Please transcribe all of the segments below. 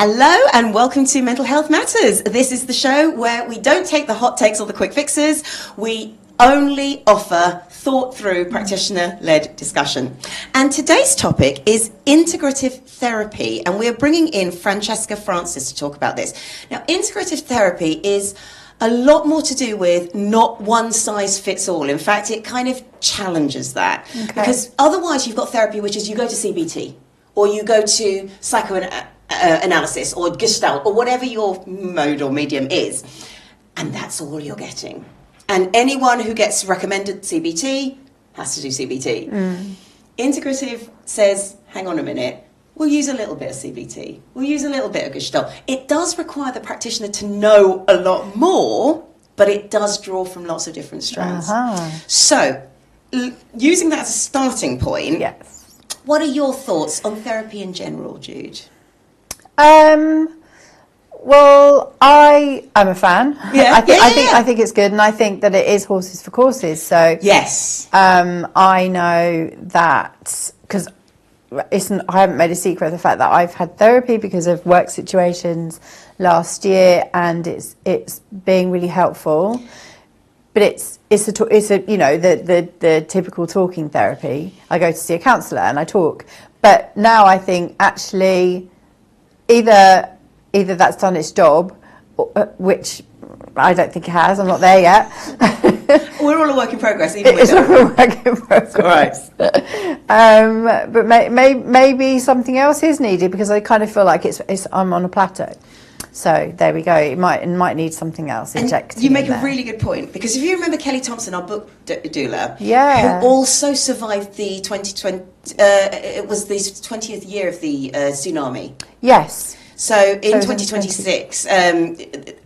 Hello and welcome to Mental Health Matters. This is the show where we don't take the hot takes or the quick fixes. We only offer thought-through, practitioner-led discussion. And today's topic is integrative therapy, and we're bringing in Francesca Francis to talk about this. Now, integrative therapy is a lot more to do with not one size fits all. In fact, it kind of challenges that. Okay. Because otherwise you've got therapy, which is you go to CBT, or you go to psychoanalysis, or Gestalt, or whatever your mode or medium is. And that's all you're getting. And anyone who gets recommended CBT has to do CBT. Integrative says, hang on a minute, we'll use a little bit of CBT. We'll use a little bit of Gestalt. It does require the practitioner to know a lot more, but it does draw from lots of different strands. So, using that as a starting point, yes. What are your thoughts on therapy in general, Jude? Well, I'm a fan. Yeah. I think it's good, and I think that it is horses for courses. So yes, I know that because I haven't made a secret of the fact that I've had therapy because of work situations last year, and it's being really helpful. But it's the typical talking therapy. I go to see a counsellor and I talk. But now I think actually either that's done its job, which I don't think it has. I'm not there yet. We're all a work in progress. Even it's all a work in progress. Right. But maybe something else is needed because I kind of feel like I'm on a plateau. So there we go. It might need something else injected. You make a really good point, because if you remember Kelly Thompson, our book doula, yeah, who also survived the 2020. It was the 20th year of the tsunami. Yes. So in 2026, I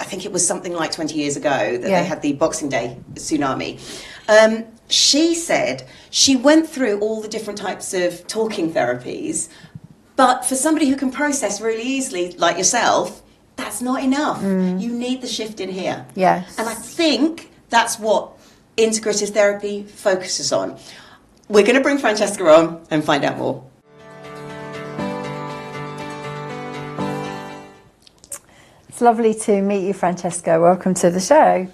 think it was something like 20 years ago that they had the Boxing Day tsunami. She said she went through all the different types of talking therapies, but for somebody who can process really easily, like yourself, that's not enough. You need the shift in here. Yes. And I think that's what integrative therapy focuses on. We're going to bring Francesca on and find out more. It's lovely to meet you, Francesca. Welcome to the show.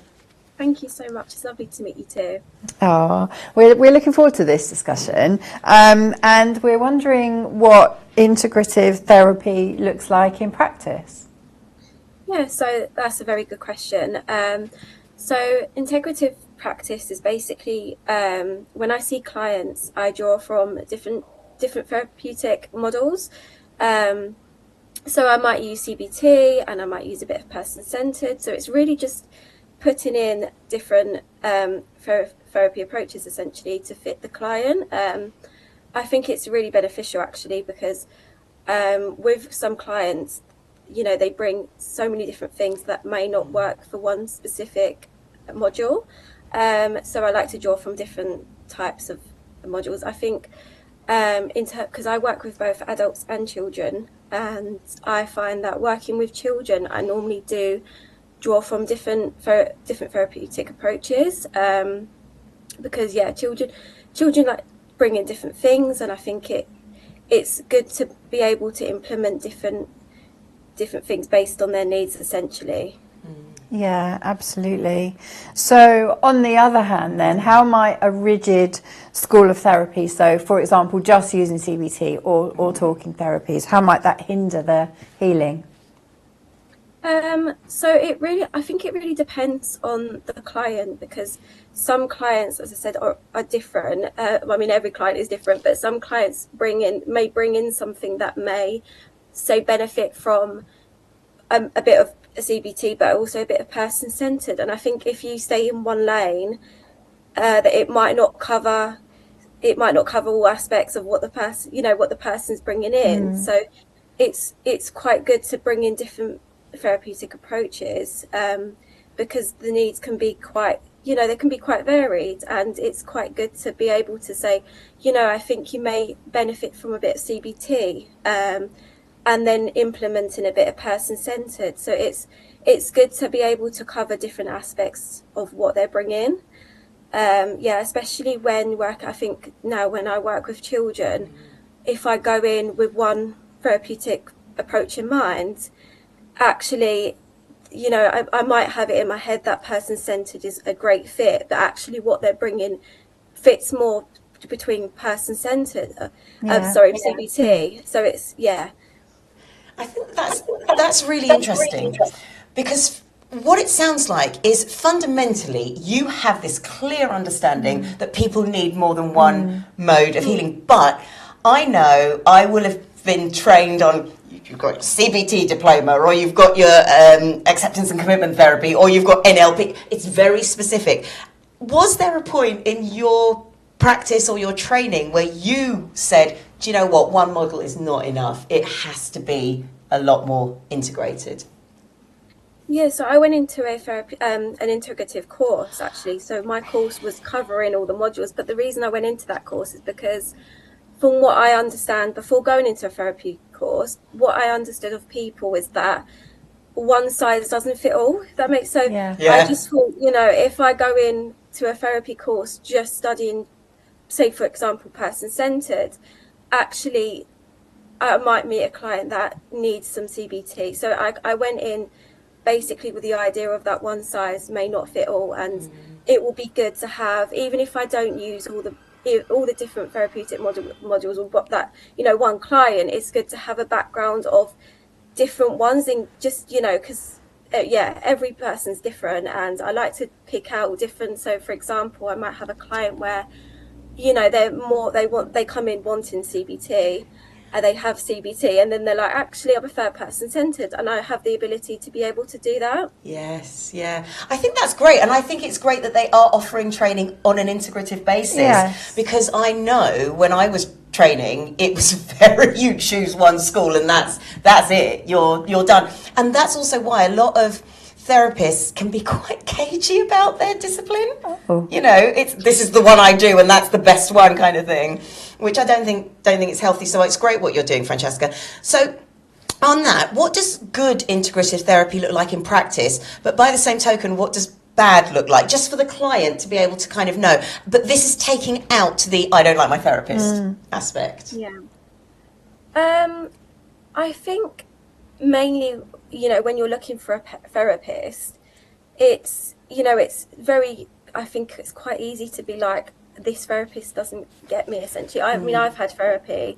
Thank you so much. It's lovely to meet you too. Oh, we're looking forward to this discussion. And we're wondering what integrative therapy looks like in practice. Yeah, so that's a very good question. So integrative practice is basically when I see clients, I draw from different therapeutic models. So I might use CBT and I might use a bit of person-centered. So it's really just putting in different therapy approaches essentially to fit the client. I think it's really beneficial actually because with some clients, they bring so many different things that may not work for one specific module. So I like to draw from different types of modules. I think because I work with both adults and children, and I find that working with children, I normally do draw from different therapeutic approaches, because children like bring in different things, and I think it's good to be able to implement different things based on their needs essentially. Yeah, absolutely. So on the other hand then, how might a rigid school of therapy, so for example just using CBT or talking therapies, how might that hinder the healing? So I think it really depends on the client, because some clients, as I said, are different. I mean, every client is different, but some clients may bring in something that may say benefit from a bit of a CBT, but also a bit of person-centered. And I think if you stay in one lane, that it might not cover all aspects of what the person's bringing in. So it's quite good to bring in different therapeutic approaches, because the needs can be quite varied, and it's quite good to be able to say, I think you may benefit from a bit of CBT, and then implementing a bit of person-centered. So it's good to be able to cover different aspects of what they're bringing. Especially I think now when I work with children, if I go in with one therapeutic approach in mind, actually, you know, I might have it in my head that person-centered is a great fit, but actually what they're bringing fits more between person-centered, CBT. So it's, yeah. I think that's really interesting, because what it sounds like is fundamentally you have this clear understanding that people need more than one mode of healing. But I know I will have been trained on, you've got CBT diploma, or you've got your acceptance and commitment therapy, or you've got NLP. It's very specific. Was there a point in your practice or your training where you said, do you know what, one model is not enough, it has to be a lot more integrated? Yeah, so I went into a therapy, an integrative course actually. So my course was covering all the modules, but the reason I went into that course is because, from what I understand before going into a therapy course, what I understood of people is that one size doesn't fit all. If that makes sense. I just thought, you know, if I go in to a therapy course just studying, say for example, person-centered, actually I might meet a client that needs some CBT. So I went in basically with the idea of that one size may not fit all, and it will be good to have, even if I don't use all the different therapeutic modules or what that, you know, one client, it's good to have a background of different ones, and just, you know, because every person's different, and I like to pick out different. So for example, I might have a client where, you know, they come in wanting CBT, and they have CBT, and then they're like, actually I prefer person-centered, and I have the ability to be able to do that. Yes, yeah. I think that's great, and I think it's great that they are offering training on an integrative basis, because I know when I was training, it was very, you choose one school and that's it, you're done. And that's also why a lot of therapists can be quite cagey about their discipline. You know, this is the one I do and that's the best one kind of thing, which I don't think it's healthy. So it's great what you're doing, Francesca. So on that, what does good integrative therapy look like in practice? But by the same token, what does bad look like? Just for the client to be able to kind of know. But this is taking out the I don't like my therapist aspect. Yeah. I think mainly, you know, when you're looking for a therapist, it's, you know, I think it's quite easy to be like, this therapist doesn't get me, essentially. I mean, I've had therapy,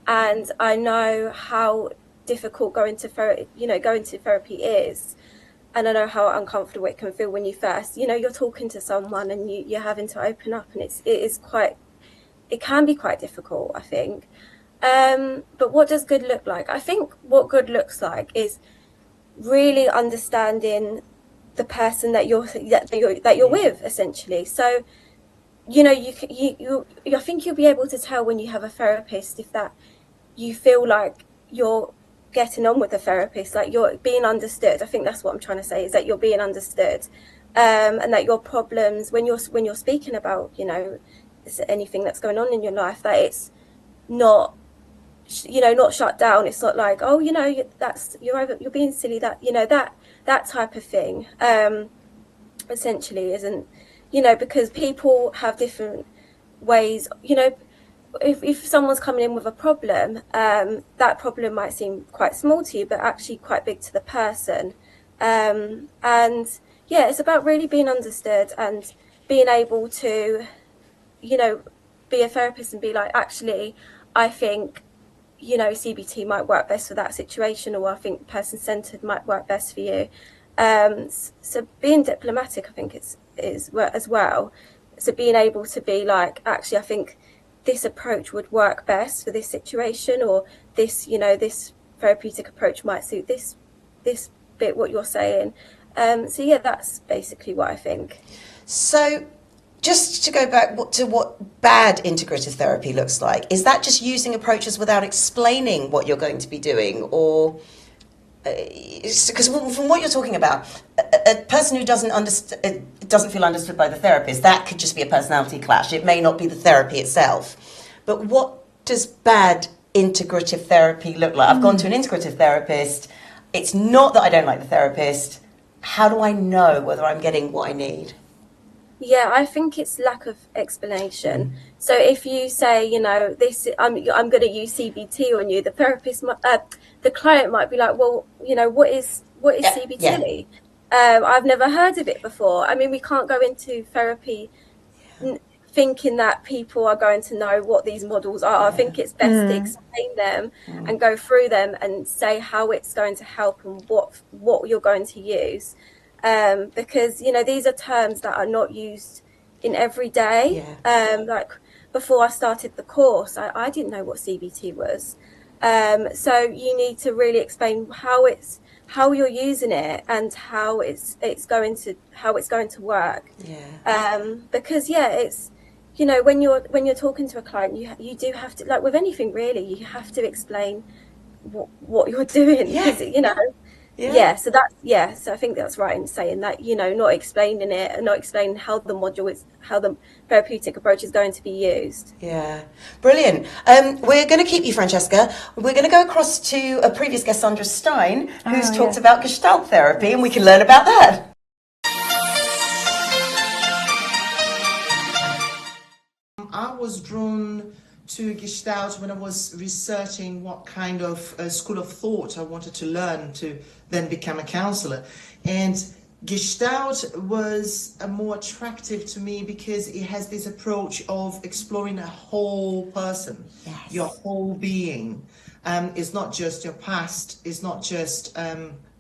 and I know how difficult going to therapy is, and I know how uncomfortable it can feel when you first, you know, you're talking to someone and you're having to open up, and it can be quite difficult, I think. But what does good look like? I think what good looks like is really understanding the person that you're with, essentially. So, you know, I think you'll be able to tell when you have a therapist if that you feel like you're getting on with the therapist, like you're being understood. I think that's what I'm trying to say, is that you're being understood, and that your problems, when you're speaking about, you know, anything that's going on in your life, that it's not, you know, not shut down. It's not like, oh, you know, you're being silly, that, you know, that type of thing, essentially isn't, you know, because people have different ways, you know. If someone's coming in with a problem, that problem might seem quite small to you, but actually quite big to the person. And yeah, it's about really being understood and being able to, you know, be a therapist and be like, actually, I think, you know, CBT might work best for that situation, or I think person-centered might work best for you. So being diplomatic, I think is as well. So being able to be like, actually, I think this approach would work best for this situation, or this, you know, this therapeutic approach might suit this bit, what you're saying. So yeah, that's basically what I think. So just to go back to what bad integrative therapy looks like, is that just using approaches without explaining what you're going to be doing? Or because from what you're talking about, a person who doesn't feel understood by the therapist, that could just be a personality clash. It may not be the therapy itself. But what does bad integrative therapy look like? I've gone to an integrative therapist. It's not that I don't like the therapist. How do I know whether I'm getting what I need? Yeah, I think it's lack of explanation. So if you say, you know, this, I'm going to use CBT on you, the therapist, the client might be like, well, you know, what is Yeah. CBT? I've never heard of it before. I mean, we can't go into therapy thinking that people are going to know what these models are. I think it's best to explain them and go through them and say how it's going to help and what you're going to use. Because, you know, these are terms that are not used in every day. Like before I started the course, I didn't know what CBT was. So you need to really explain how you're using it and how it's going to work. Because it's, you know, when you're talking to a client, you do have to, like with anything really, you have to explain what you're doing, because you know. So I think that's right in saying that, you know, not explaining it and not explaining how the therapeutic approach is going to be used. Brilliant. We're going to keep you, Francesca. We're going to go across to a previous guest, Sandra Stein, who's talked about Gestalt therapy, and we can learn about that. I was drawn to Gestalt when I was researching what kind of school of thought I wanted to learn to then become a counselor. And Gestalt was more attractive to me because it has this approach of exploring a whole person, your whole being. It's not just your past, it's not just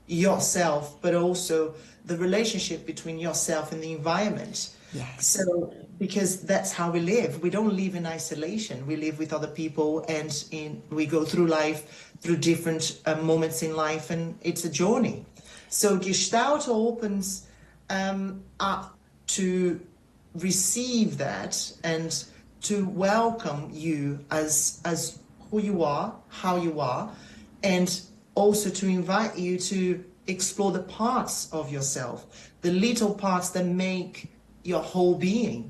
yourself, but also the relationship between yourself and the environment. So, because that's how we live. We don't live in isolation. We live with other people, and we go through life, through different moments in life, and it's a journey. So Gestalt opens up to receive that and to welcome you as who you are, how you are, and also to invite you to explore the parts of yourself, the little parts that make your whole being.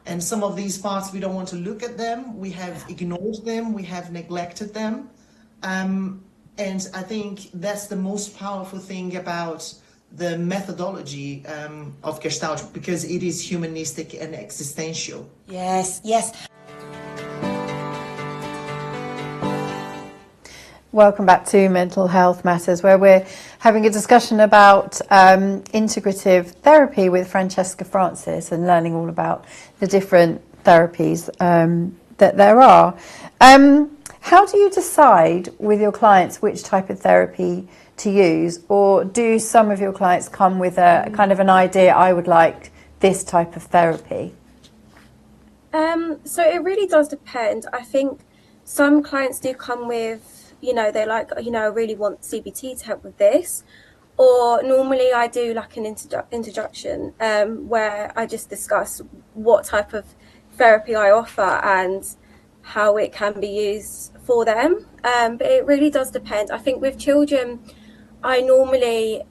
And some of these parts, we don't want to look at them. We have ignored them. We have neglected them. And I think that's the most powerful thing about the methodology of Gestalt, because it is humanistic and existential. Yes. Welcome back to Mental Health Matters, where we're having a discussion about integrative therapy with Francesca Francis and learning all about the different therapies that there are. How do you decide with your clients which type of therapy to use, or do some of your clients come with a kind of an idea, I would like this type of therapy? So it really does depend. I think some clients do come with, you know, they're like, you know, I really want CBT to help with this. Or normally I do like an introduction where I just discuss what type of therapy I offer and how it can be used for them. But it really does depend. I think with children, I normally,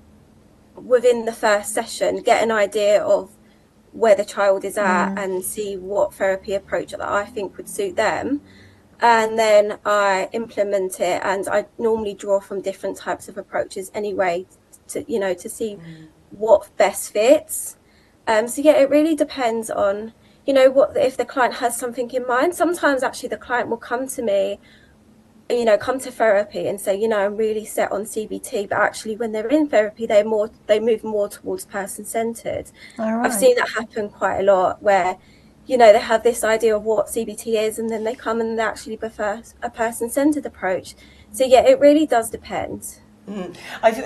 within the first session, get an idea of where the child is at and see what therapy approach that I think would suit them. And then I implement it, and I normally draw from different types of approaches anyway to, you know, to see what best fits. So yeah, it really depends on, you know, what if the client has something in mind. Sometimes actually the client will come to me, you know, come to therapy and say, you know, I'm really set on CBT, but actually when they're in therapy, they move more towards person-centered. I've seen that happen quite a lot, where, you know, they have this idea of what CBT is, and then they come and they actually prefer a person-centered approach. So yeah, it really does depend.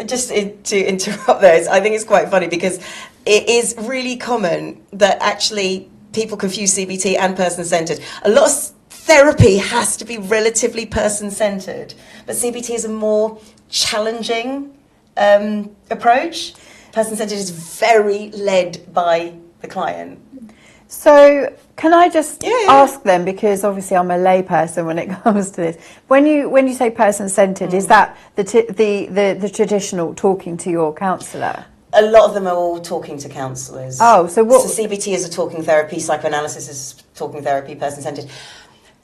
Just to interrupt those, I think it's quite funny because it is really common that actually people confuse CBT and person-centered. A lot of therapy has to be relatively person-centered, but CBT is a more challenging approach. Person-centered is very led by the client. So can I just ask them, because obviously I'm a lay person when it comes to this, when you say person-centered, is that the traditional talking to your counsellor? A lot of them are all talking to counsellors. Oh, so what? So CBT is a talking therapy, psychoanalysis is talking therapy, person-centered.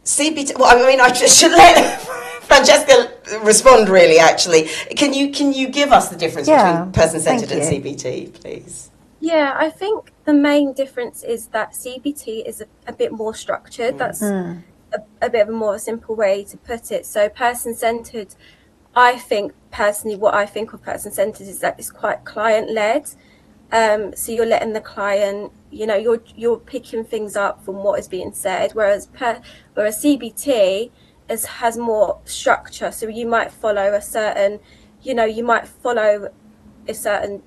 CBT, well, I mean, I should let Francesca respond, really, actually. Can you give us the difference between person-centered and CBT, please? Yeah, I think the main difference is that CBT is a bit more structured. That's a bit of a more simple way to put it. So person-centered, I think personally, what I think of person-centered is that it's quite client-led. So you're letting the client, you're picking things up from what is being said, whereas CBT has more structure. So you might follow a certain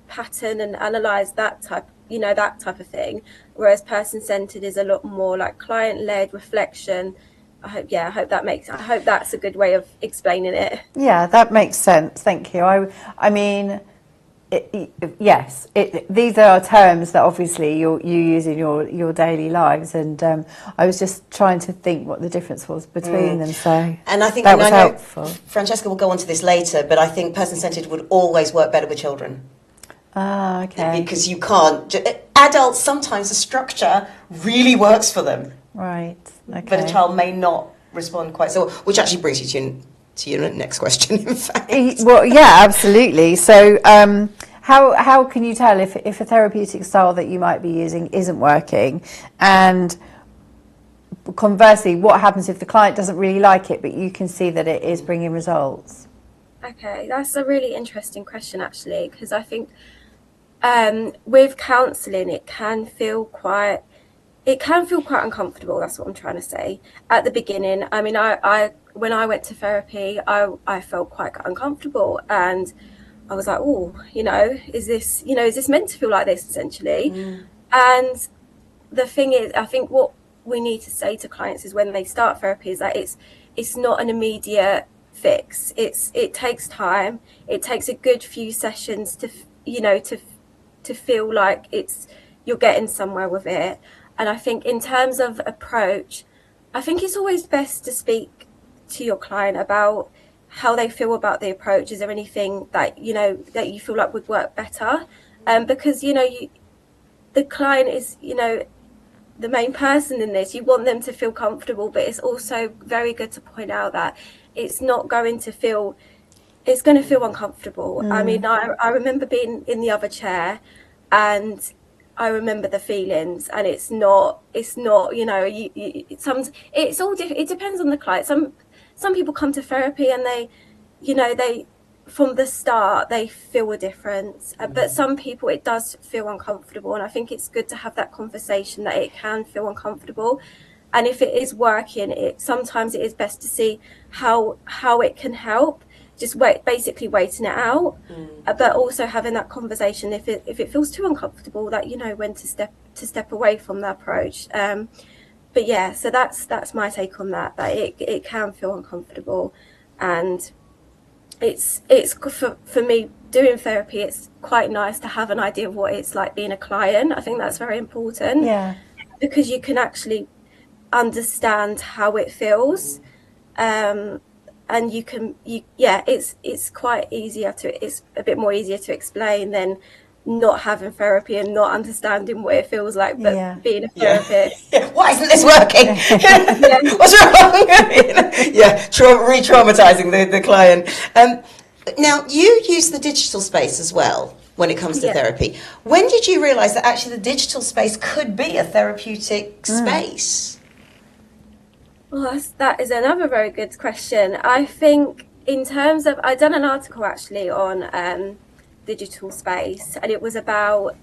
pattern and analyze that type of thing, whereas person-centered is a lot more like client-led reflection. I hope that's a good way of explaining it. Yeah, that makes sense. Thank you. I mean, yes, these are terms that obviously you use in your daily lives, and I was just trying to think what the difference was between them. So, and I think that was helpful. Francesca will go on to this later, but I think person-centered would always work better with children. Ah, okay. Because you can't. Adults, sometimes the structure really works for them. Right. Okay. But a child may not respond quite so, which actually brings you to your next question, in fact. Well, yeah, absolutely. So, how can you tell if a therapeutic style that you might be using isn't working? And conversely, what happens if the client doesn't really like it, but you can see that it is bringing results? Okay, that's a really interesting question, actually, because I think with counselling, it can feel quite uncomfortable. That's what I'm trying to say. At the beginning, I mean, I when I went to therapy, I felt quite uncomfortable, and I was like, oh, is this meant to feel like this, essentially? And the thing is, I think what we need to say to clients is when they start therapy is that it's not an immediate fix. It takes time. It takes a good few sessions to feel like you're getting somewhere with it. And I think in terms of approach, I think it's always best to speak to your client about how they feel about the approach. Is there anything that you feel like would work better? Because the client is the main person in this. You want them to feel comfortable, but it's also very good to point out that it's going to feel uncomfortable. I mean, I remember being in the other chair, and I remember the feelings, and it's not it's all different. It depends on the client. Some people come to therapy and they from the start they feel a difference, but some people it does feel uncomfortable, and I think it's good to have that conversation that it can feel uncomfortable. And if it is working, sometimes it is best to see how it can help. Just basically waiting it out, but also having that conversation if it feels too uncomfortable, that when to step away from the approach. But yeah, so that's my take on that. That it can feel uncomfortable, and it's for me doing therapy. It's quite nice to have an idea of what it's like being a client. I think that's very important. Yeah, because you can actually understand how it feels. And it's quite easier it's a bit more easier to explain than not having therapy and not understanding what it feels like, but being a therapist. Why isn't this working? What's wrong? Re-traumatizing the client. Now, you use the digital space as well when it comes to therapy. When did you realize that actually the digital space could be a therapeutic space? Well, that is another very good question. I think in terms of, I've done an article actually on digital space, and it was about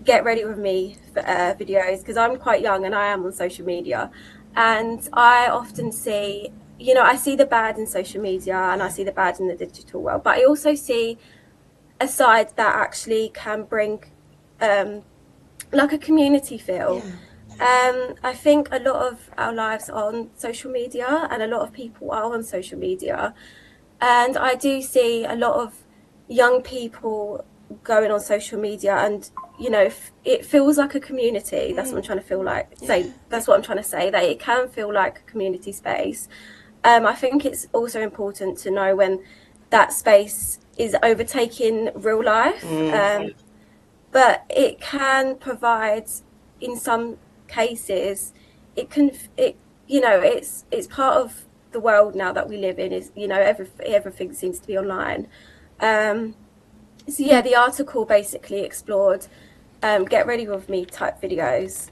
get ready with me videos, because I'm quite young and I am on social media, and I often see, I see the bad in social media and I see the bad in the digital world, but I also see a side that actually can bring like a community feel. I think a lot of our lives are on social media, and a lot of people are on social media, and I do see a lot of young people going on social media, and it feels like a community. That's what I'm trying to feel like. That's what I'm trying to say, that it can feel like a community space. I think it's also important to know when that space is overtaking real life, but it can provide, in some cases, it's part of the world now that we live in. Is everything seems to be online. The article basically explored get ready with me type videos,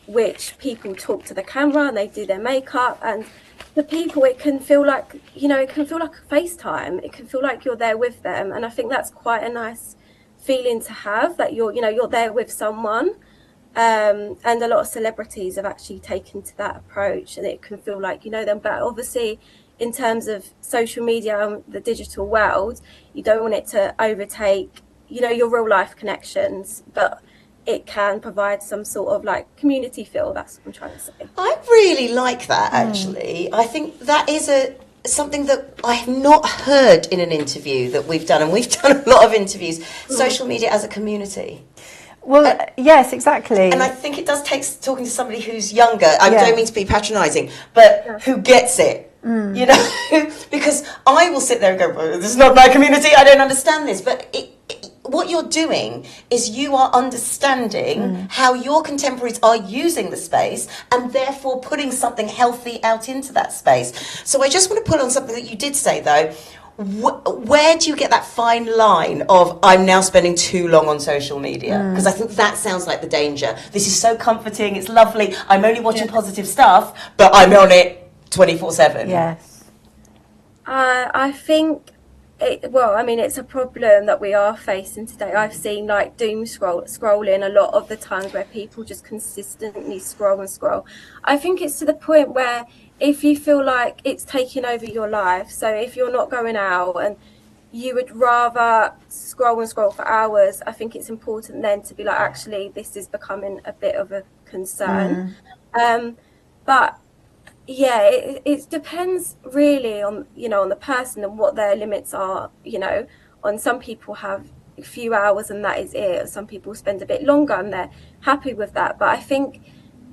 which people talk to the camera and they do their makeup, and the people, it can feel like, it can feel like a FaceTime. It can feel like you're there with them, and I think that's quite a nice feeling to have, that you're there with someone. And a lot of celebrities have actually taken to that approach, and it can feel like you know them. But obviously, in terms of social media and the digital world, you don't want it to overtake, your real life connections, but it can provide some sort of like community feel. That's what I'm trying to say. I really like that, actually. I think that is something that I have not heard in an interview that we've done, and we've done a lot of interviews, social media as a community. Well, yes, exactly. And I think it does take talking to somebody who's younger. I don't mean to be patronising, but who gets it. Because I will sit there and go, well, this is not my community, I don't understand this. But what you're doing is you are understanding how your contemporaries are using the space, and therefore putting something healthy out into that space. So I just want to pull on something that you did say, though. Where do you get that fine line of I'm now spending too long on social media? Because I think that sounds like the danger. This is so comforting, it's lovely, I'm only watching positive stuff, but I'm on it 24/7. Yes. I think it's a problem that we are facing today. I've seen like doom scrolling a lot of the times, where people just consistently scroll and scroll. I think it's to the point where if you feel like it's taking over your life, so if you're not going out and you would rather scroll and scroll for hours, I think it's important then to be like, actually, this is becoming a bit of a concern. But yeah, it depends really on, on the person and what their limits are. On some people have a few hours and that is it. Some people spend a bit longer and they're happy with that. But I think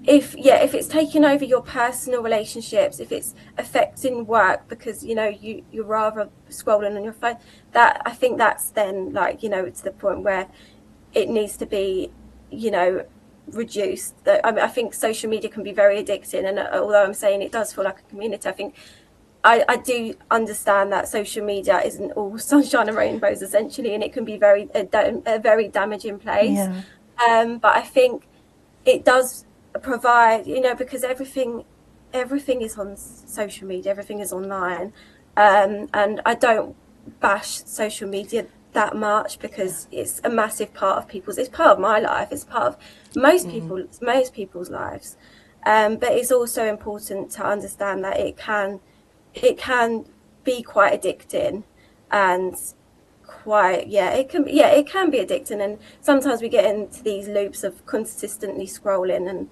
if it's taking over your personal relationships, if it's affecting work because you're rather scrolling on your phone, that I think that's then like it's the point where it needs to be reduced. I think social media can be very addicting, and although I'm saying it does feel like a community, I think I do understand that social media isn't all sunshine and rainbows essentially, and it can be a very damaging place. But I think it does provide, because everything is on social media, everything is online, and I don't bash social media that much because it's a massive part of it's part of my life, it's part of most people's lives, but it's also important to understand that it can be quite addicting, and it can be addicting, and sometimes we get into these loops of consistently scrolling and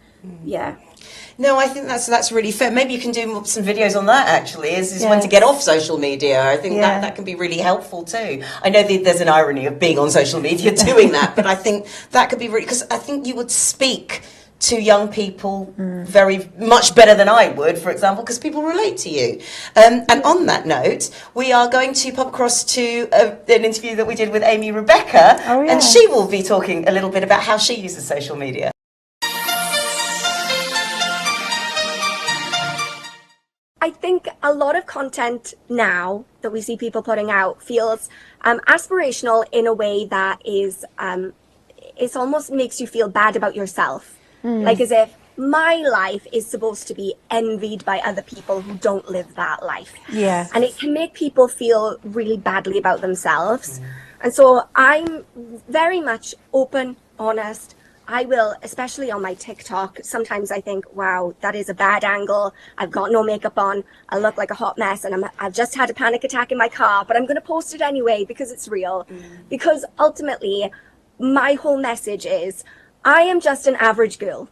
No, I think that's really fair. Maybe you can do some videos on that, actually, is when to get off social media. I think that can be really helpful too. I know there's an irony of being on social media doing that, but I think that could be really, because I think you would speak to young people very much better than I would, for example, because people relate to you. And on that note, we are going to pop across to an interview that we did with Amy Rebecca, and she will be talking a little bit about how she uses social media. I think a lot of content now that we see people putting out feels aspirational in a way that is, it almost makes you feel bad about yourself. Like as if my life is supposed to be envied by other people who don't live that life. Yeah. And it can make people feel really badly about themselves. And so I'm very much open, honest. I will, especially on my TikTok, sometimes I think, wow, that is a bad angle. I've got no makeup on. I look like a hot mess, and I've just had a panic attack in my car, but I'm going to post it anyway because it's real. Because ultimately, my whole message is, I am just an average girl.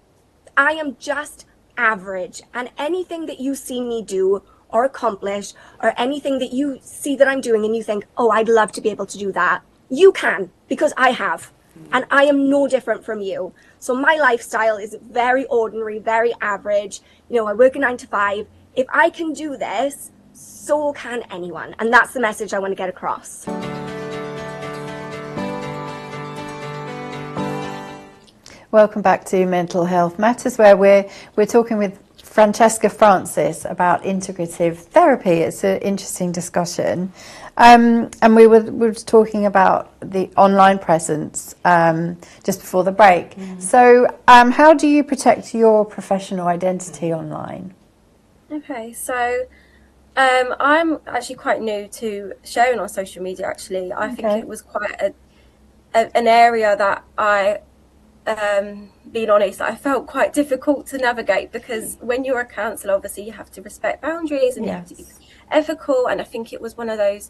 I am just average. And anything that you see me do or accomplish, or anything that you see that I'm doing and you think, oh, I'd love to be able to do that, you can, because I have. And I am no different from you. So my lifestyle is very ordinary, very average. I work a 9 to 5. If I can do this, so can anyone. And that's the message I want to get across. Welcome back to Mental Health Matters, where we're talking with Francesca Francis about integrative therapy. It's an interesting discussion. And we were talking about the online presence just before the break. So how do you protect your professional identity online? Okay, so I'm actually quite new to sharing on social media, actually. I think it was quite an area that I, being honest, I felt quite difficult to navigate, because when you're a counsellor, obviously you have to respect boundaries and you have to be ethical, and I think it was one of those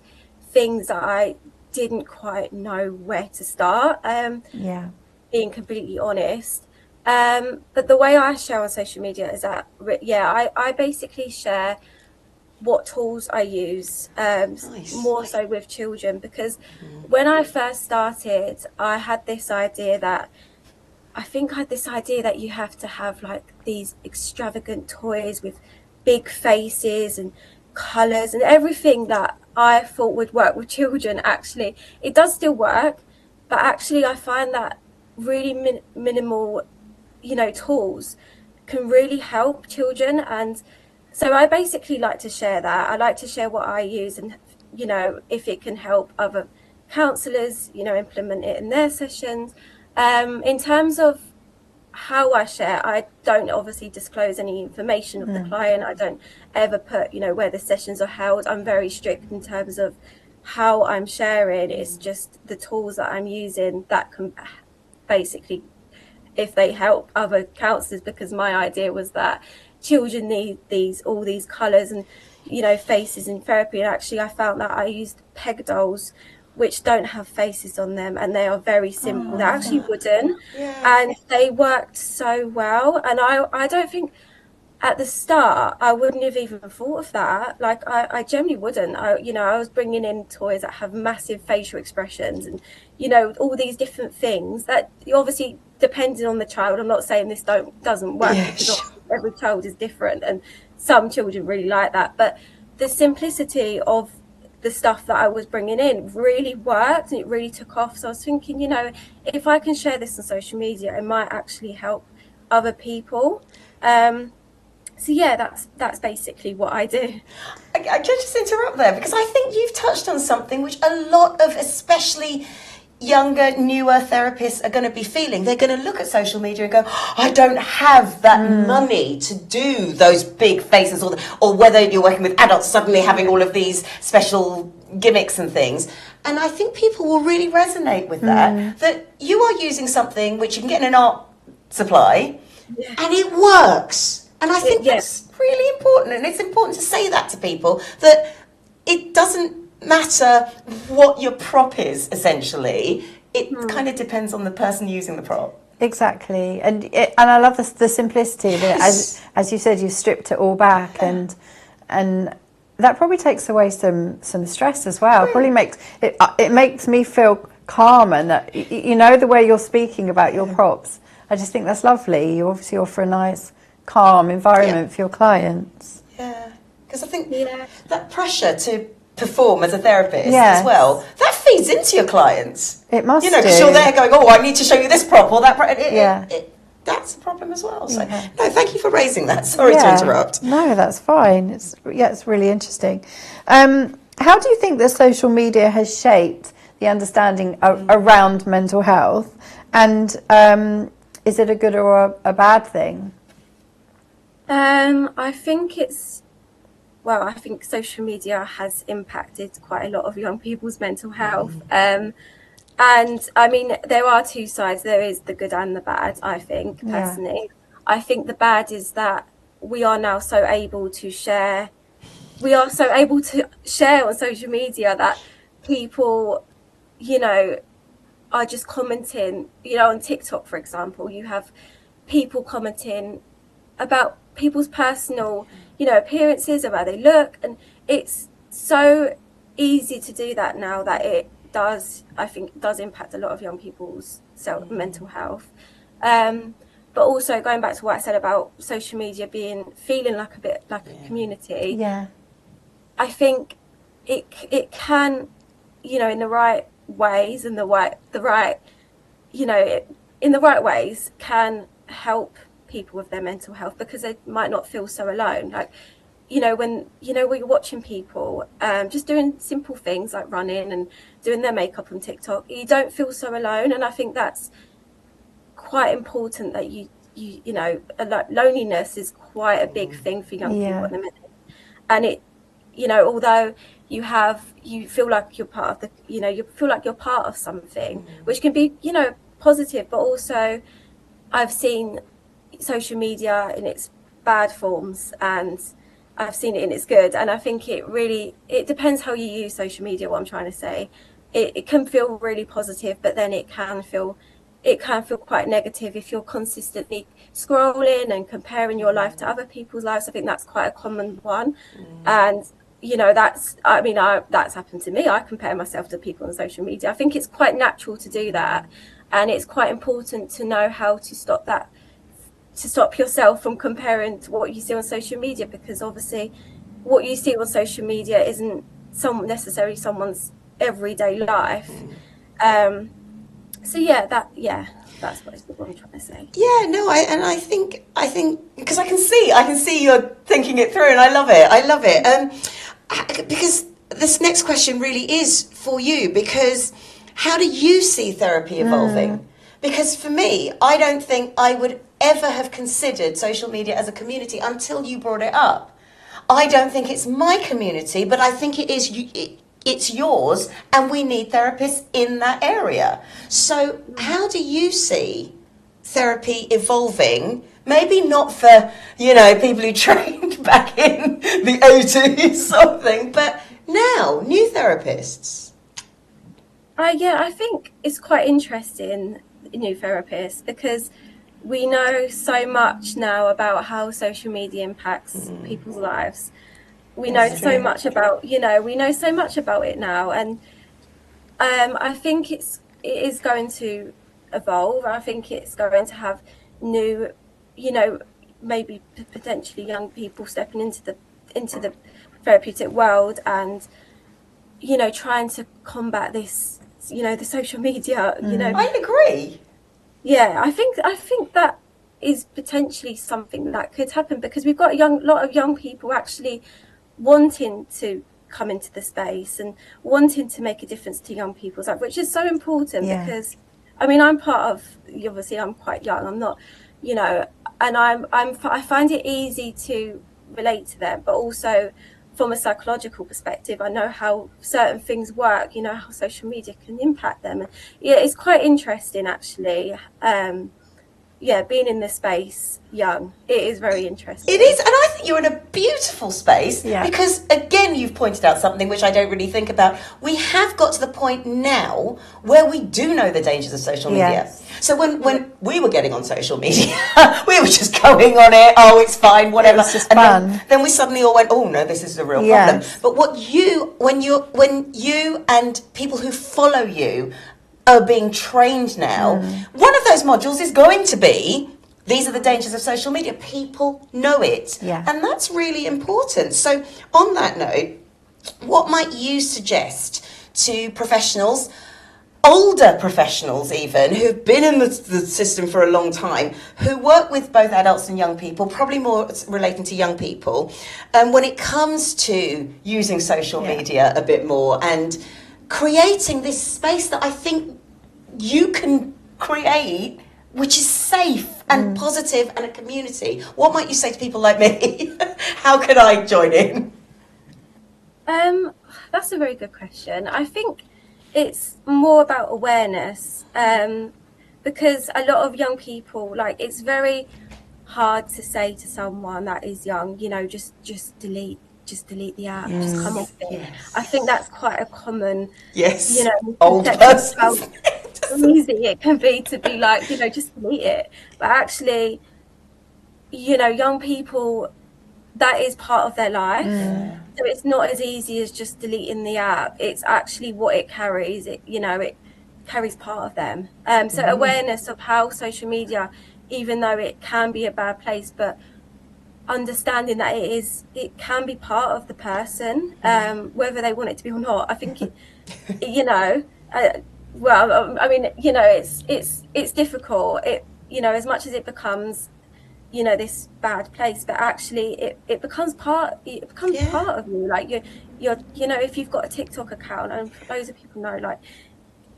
things that I didn't quite know where to start, being completely honest. But the way I share on social media is that, I basically share what tools I use, more so with children, because when I first started, I had this idea that you have to have like these extravagant toys with big faces and colours and everything that I thought would work with children. Actually, it does still work, but actually I find that really minimal, tools can really help children. And so I basically like to share that. I like to share what I use, and if it can help other counsellors, implement it in their sessions. In terms of how I share, I don't obviously disclose any information of the client. I don't ever put, where the sessions are held. I'm very strict in terms of how I'm sharing. It's just the tools that I'm using that can basically, if they help other counsellors, because my idea was that children need all these colours and faces in therapy. And actually I found that I used peg dolls which don't have faces on them, and they are very simple. They're actually wooden, and they worked so well. And I don't think at the start I wouldn't have even thought of that. Like I generally wouldn't. I was bringing in toys that have massive facial expressions and all these different things that obviously depending on the child. I'm not saying this doesn't work, because every child is different, and some children really like that. But the simplicity of the stuff that I was bringing in really worked, and it really took off. So I was thinking, if I can share this on social media, it might actually help other people. So yeah, that's basically what I do. I can just interrupt there, because I think you've touched on something which a lot of especially younger, newer therapists are going to be feeling. They're going to look at social media and go, I don't have that money to do those big faces, or whether you're working with adults, suddenly having all of these special gimmicks and things. And I think people will really resonate with that you are using something which you can get in an art supply and it works. And I think that's really important. And it's important to say that to people, that it doesn't matter what your prop is, essentially. It kind of depends on the person using the prop. Exactly. And I love the simplicity of it. As you said, you stripped it all back, and that probably takes away some stress as well. Probably makes it makes me feel calm, and that the way you're speaking about your props, I just think that's lovely. You obviously offer a nice calm environment for your clients. Yeah, because I think that pressure to perform as a therapist as well, that feeds into your clients. It must, because you're there going, I need to show you this prop or that prop. That's a problem as well. So no, thank you for raising that. Sorry to interrupt. No, that's fine. It's really interesting. How do you think that social media has shaped the understanding around mental health, and is it a good or a bad thing? I think social media has impacted quite a lot of young people's mental health. And I mean, there are two sides. There is the good and the bad, I think, personally. I think the bad is that we are now so able to share. We are so able to share on social media that people, are just commenting, on TikTok, for example, you have people commenting about people's personal, appearances, or how they look, and it's so easy to do that now that it does impact a lot of young people's mental health. But also going back to what I said about social media feeling like a bit like a community. I think it can, in the right ways and in the right ways can help people with their mental health, because they might not feel so alone. Like, when you're watching people just doing simple things like running and doing their makeup on TikTok, you don't feel so alone. And I think that's quite important, that loneliness is quite a big thing for young people at the minute. And it, although you feel like you're part of the, you feel like you're part of something, which can be, positive, but also I've seen social media in its bad forms, and I've seen it in its good. And I think it depends how you use social media, what I'm trying to say. It can feel really positive, but then it can feel quite negative if you're consistently scrolling and comparing your life to other people's lives. I think that's quite a common one. And that's happened to me. I compare myself to people on social media. I think it's quite natural to do that, and it's quite important to know how to stop that, to stop yourself from comparing to what you see on social media, because obviously what you see on social media isn't necessarily someone's everyday life. That's what I'm trying to say. Yeah, no, I think because I can see you're thinking it through, and I love it. Because this next question really is for you, because how do you see therapy evolving? Because for me, I don't think I would ever have considered social media as a community until you brought it up. I don't think it's my community, but I think it is. It's yours, and we need therapists in that area. So how do you see therapy evolving? Maybe not for, people who trained back in the 80s something, but now, new therapists. I think it's quite interesting, new therapists, because we know so much now about how social media impacts people's lives. We know so much about it now, and I think it is going to evolve. I think it's going to have new, maybe potentially young people stepping into the therapeutic world, and trying to combat this, the social media. I agree. Yeah, I think that is potentially something that could happen, because we've got a lot of young people actually wanting to come into the space and wanting to make a difference to young people's life, which is so important. Because I'm part of, obviously I'm quite young, I'm not, and I find it easy to relate to them, but also from a psychological perspective, I know how certain things work, how social media can impact them. And it's quite interesting, actually. Being in this space young, it is very interesting. It is, and I think you're in a beautiful space, because again, you've pointed out something which I don't really think about. We have got to the point now where we do know the dangers of social media. So when we were getting on social media, we were just going on it, oh, it's fine, whatever. It was just fun. Then we suddenly all went, oh no, this is a real problem. But when you and people who follow you are being trained now, one of those modules is going to be, these are the dangers of social media. People know it. And that's really important. So on that note, what might you suggest to professionals, older professionals even, who've been in the system for a long time, who work with both adults and young people, probably more relating to young people, when it comes to using social media a bit more and creating this space that I think you can create, which is safe and positive and a community? What might you say to people like me? How can I join in? That's a very good question. I think it's more about awareness, because a lot of young people, it's very hard to say to someone that is young, just delete the app, just come off it. I think that's quite a common, old person. How easy it can be to be like, just delete it. But actually, young people, that is part of their life. So it's not as easy as just deleting the app. It's actually what it carries. It carries part of them. So awareness of how social media, even though it can be a bad place, but understanding that it can be part of the person, whether they want it to be or not. I think it's difficult. As much as it becomes, this bad place, but actually it becomes part of you. Like you're if you've got a TikTok account, and loads of people know, like,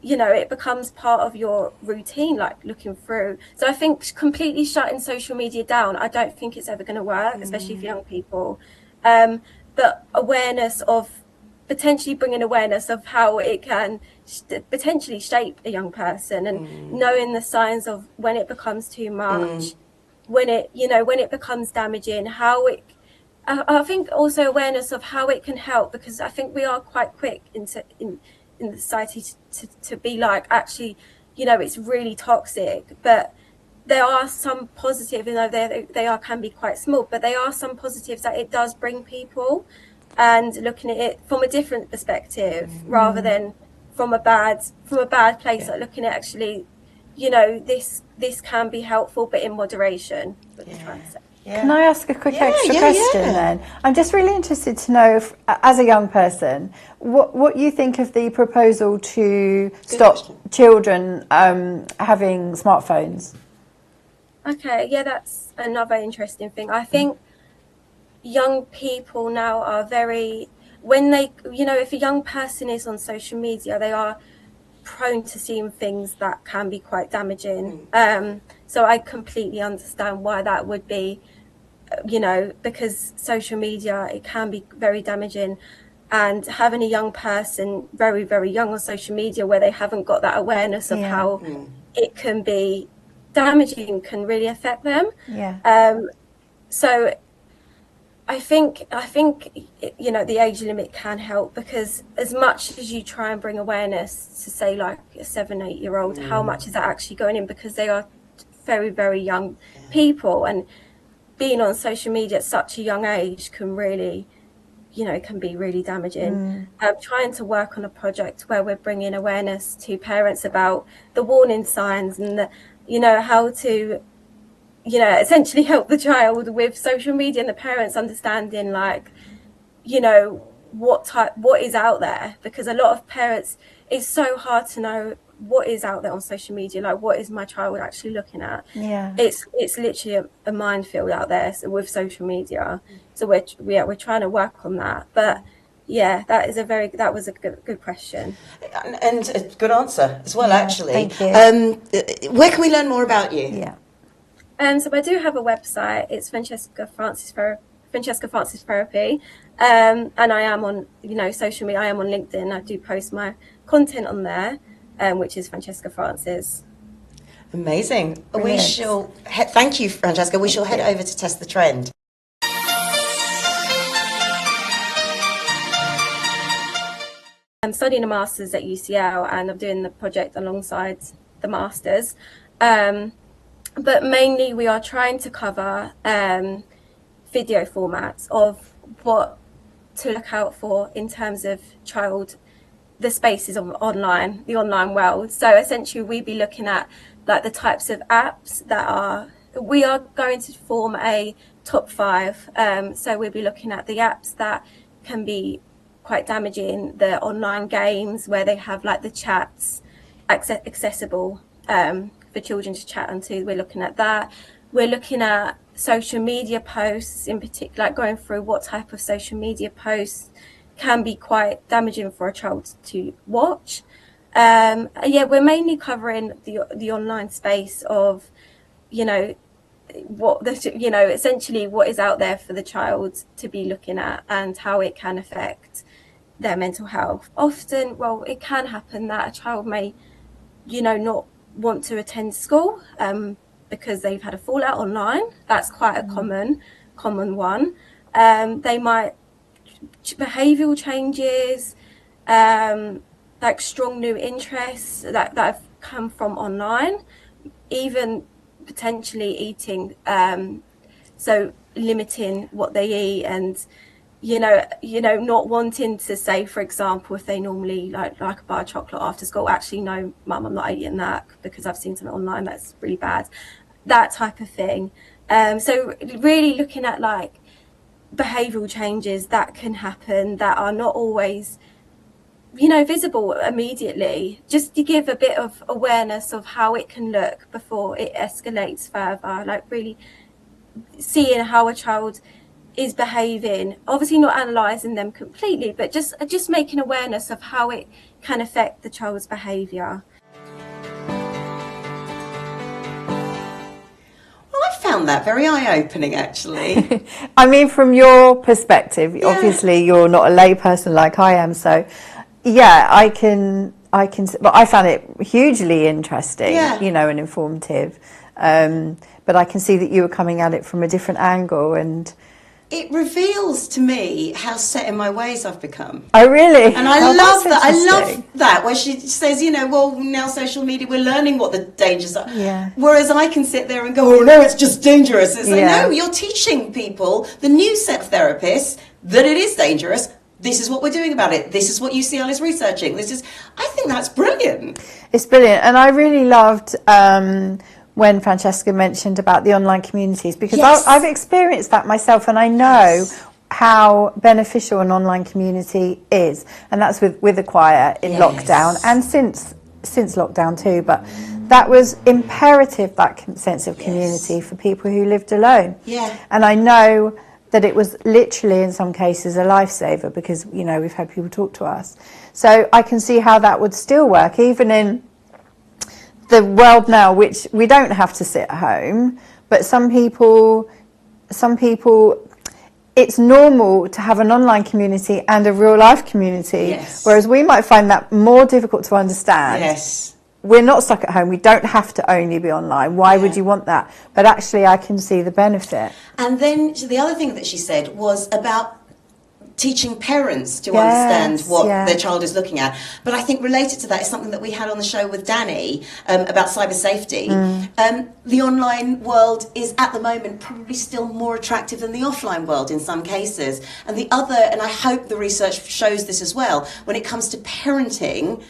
it becomes part of your routine, like looking through. So I think completely shutting social media down, I don't think it's ever going to work, especially for young people. But awareness of, potentially bringing awareness of how it can potentially shape a young person, and knowing the signs of when it becomes too much, when it becomes damaging, I think also awareness of how it can help, because I think we are quite quick in the society to be like, actually, it's really toxic. But there are some positives, they can be quite small, but there are some positives that it does bring people, and looking at it from a different perspective rather than from a bad place, like looking at actually, this can be helpful, but in moderation, what you're trying to say. Can I ask a quick extra question then? I'm just really interested to know, if, as a young person, what you think of the proposal to stop children having smartphones? Okay, yeah, that's another interesting thing. I think young people now are very, when they, if a young person is on social media, they are prone to seeing things that can be quite damaging. So I completely understand why that would be, because social media, it can be very damaging, and having a young person very, very young on social media where they haven't got that awareness of how it can be damaging can really affect them. So I think the age limit can help, because as much as you try and bring awareness to, say, like a 7-8-year-old, how much is that actually going in, because they are very, very young people, and being on social media at such a young age can really, can be really damaging. Trying to work on a project where we're bringing awareness to parents about the warning signs, and how to, essentially help the child with social media, and the parents understanding, like, what is out there, because a lot of parents, it's so hard to know what is out there on social media, like, what is my child actually looking at. It's literally a minefield out there with social media. So we're trying to work on that. But that was a good question, and a good answer as well. Actually, thank you. Where can we learn more about you? So I do have a website. It's Francesca Francis Therapy, and I am on social media. I am on LinkedIn. I do post my content on there, which is Francesca Francis. Amazing. Brilliant. We shall thank you, Francesca. We shall head over to Test the Trend. I'm studying a master's at UCL, and I'm doing the project alongside the master's. But mainly we are trying to cover video formats of what to look out for in terms of the spaces of the online world. So essentially we'd be looking at, like, the types of apps we are going to form a top 5. So we'll be looking at the apps that can be quite damaging, the online games where they have, like, the chats accessible for children to chat onto. We're looking at that. We're looking at social media posts in particular, like going through what type of social media posts can be quite damaging for a child to watch. We're mainly covering the online space of, essentially what is out there for the child to be looking at, and how it can affect their mental health. Often, it can happen that a child may, not want to attend school because they've had a fallout online. That's quite a common one. They might behavioural changes, like strong new interests that have come from online, even potentially eating, so limiting what they eat, and not wanting to say, for example, if they normally like a bar of chocolate after school, actually, no, mum, I'm not eating that because I've seen something online that's really bad, that type of thing. So really looking at, like, behavioural changes that can happen that are not always, visible immediately, just to give a bit of awareness of how it can look before it escalates further, like really seeing how a child is behaving, obviously not analysing them completely, but just making awareness of how it can affect the child's behaviour. Well, I found that very eye-opening, actually. I mean, from your perspective, obviously you're not a layperson like I am, so yeah, I can, but I found it hugely interesting, you know, and informative. But I can see that you were coming at it from a different angle, and it reveals to me how set in my ways I've become. Oh, really? And I love that. I love that where she says, you know, well, now social media, we're learning what the dangers are. Yeah. Whereas I can sit there and go, oh no, it's just dangerous. It's like, no, you're teaching people, the new set of therapists, that it is dangerous. This is what we're doing about it. This is what UCL is researching. I think that's brilliant. It's brilliant. And I really loved when Francesca mentioned about the online communities, because I've experienced that myself, and I know how beneficial an online community is, and that's with the choir in lockdown and since lockdown too. But that was imperative, that sense of community for people who lived alone. And I know that it was literally in some cases a lifesaver, because, you know, we've had people talk to us. So I can see how that would still work even in the world now, which we don't have to sit at home, but some people, it's normal to have an online community and a real life community, whereas we might find that more difficult to understand. We're not stuck at home. We don't have to only be online. Why would you want that? But actually, I can see the benefit. And then the other thing that she said was about teaching parents to understand what their child is looking at. But I think related to that is something that we had on the show with Danny about cyber safety. The online world is at the moment probably still more attractive than the offline world in some cases. And the other, and I hope the research shows this as well, when it comes to parenting,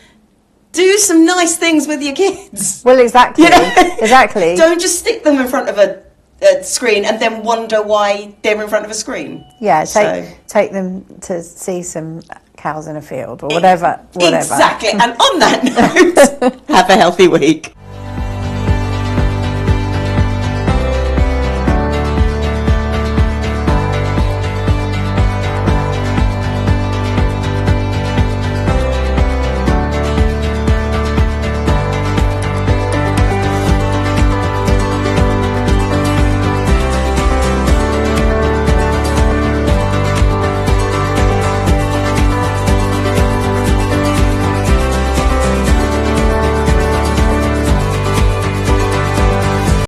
do some nice things with your kids. Well, exactly. You know? Exactly. Don't just stick them in front of a screen and then wonder why they're in front of a screen. Yeah, take them to see some cows in a field or whatever. Exactly. And on that note, have a healthy week.